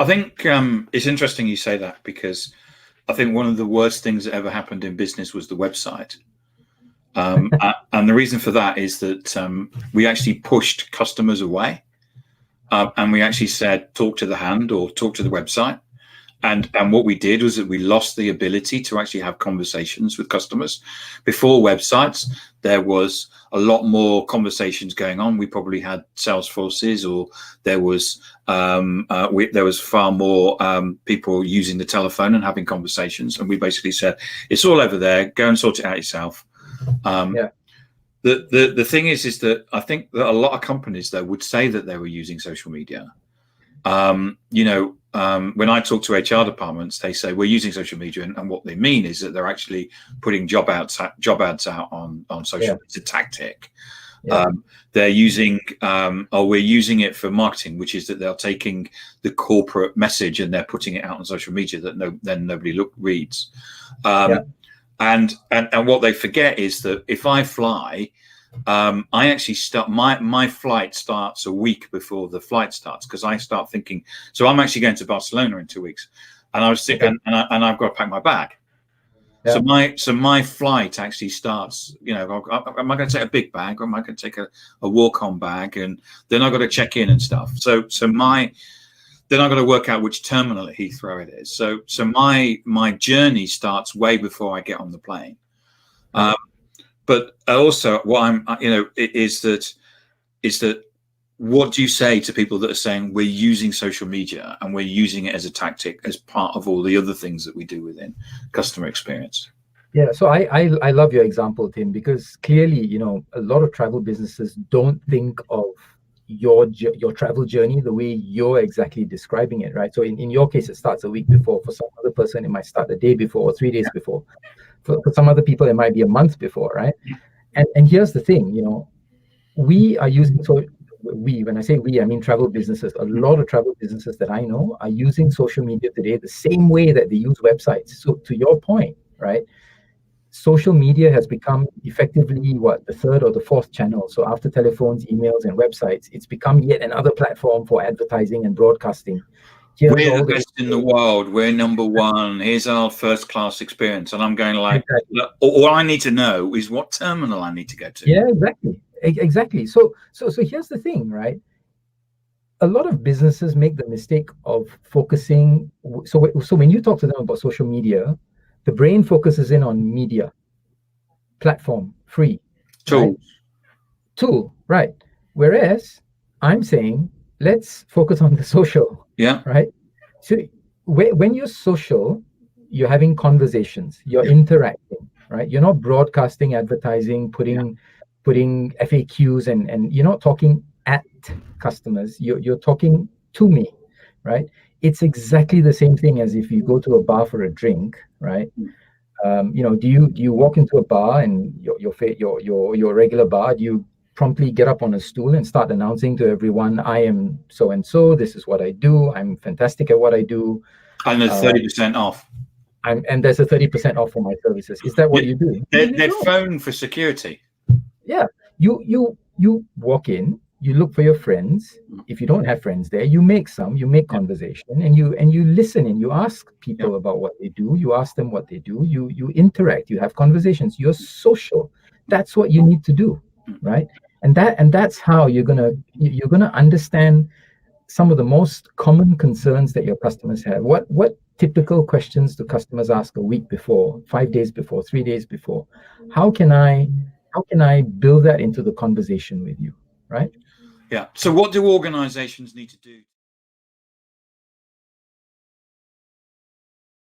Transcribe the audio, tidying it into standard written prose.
I think it's interesting you say that, because I think one of the worst things that ever happened in business was the website. And the reason for that is that we actually pushed customers away, and we actually said, talk to the hand or talk to the website. And what we did was that we lost the ability to actually have conversations with customers. Before websites, there was a lot more conversations going on. We probably had Salesforces, or there was far more people using the telephone and having conversations. And we basically said, it's all over there. Go and sort it out yourself. The thing is that I think that a lot of companies, though, would say that they were using social media. When I talk to HR departments, they say we're using social media, and what they mean is that they're actually putting job ads out on social. It's a tactic. They're using, or we're using it for marketing, which is that they're taking the corporate message and they're putting it out on social media that then nobody reads. And what they forget is that if I fly, I actually start my flight starts a week before the flight starts, because I start thinking. So I'm actually going to Barcelona in 2 weeks, and I was thinking, and I've got to pack my bag. So my flight actually starts. Am I going to take a big bag, or am I going to take a walk-on bag, and then I've got to check in and stuff. So then I've got to work out which terminal at Heathrow it is. So my journey starts way before I get on the plane. But also, what is that what do you say to people that are saying we're using social media and we're using it as a tactic, as part of all the other things that we do within customer experience? Yeah, so I love your example, Tim, because clearly, a lot of travel businesses don't think of your travel journey the way you're exactly describing it, right? So in your case, it starts a week before. For some other person, it might start a day before or 3 days before. For some other people, it might be a month before, right? And here's the thing, we are using, so when I say we, I mean travel businesses. A lot of travel businesses that I know are using social media today the same way that they use websites. So to your point, right, social media has become effectively the third or the fourth channel. So after telephones, emails, and websites, it's become yet another platform for advertising and broadcasting. We're the best in the world. We're number one. Here's our first-class experience. And I'm going like, all I need to know is what terminal I need to go to. Yeah, exactly. So here's the thing, right? A lot of businesses make the mistake of focusing. So when you talk to them about social media, the brain focuses in on media, platform, free. Tool, right? Whereas I'm saying, let's focus on the social. Yeah. Right. So when you're social, you're having conversations, you're interacting, right? You're not broadcasting, advertising, putting FAQs, and you're not talking at customers. You're talking to me, right? It's exactly the same thing as if you go to a bar for a drink, right? Do you walk into a bar and your regular bar? Do you promptly get up on a stool and start announcing to everyone, I am so and so, this is what I do, I'm fantastic at what I do, and there's 30% off, and there's a 30% off for my services? Is that what you do? They're phone for security. Yeah, you walk in, you look for your friends. If you don't have friends there, you make conversation, and you listen, and you ask people about what they do. You ask them what they do. You interact. You have conversations. You're social. That's what you need to do, right? And that's how you're gonna understand some of the most common concerns that your customers have. What typical questions do customers ask a week before, 5 days before, 3 days before? How can I build that into the conversation with you, right? Yeah. So what do organizations need to do?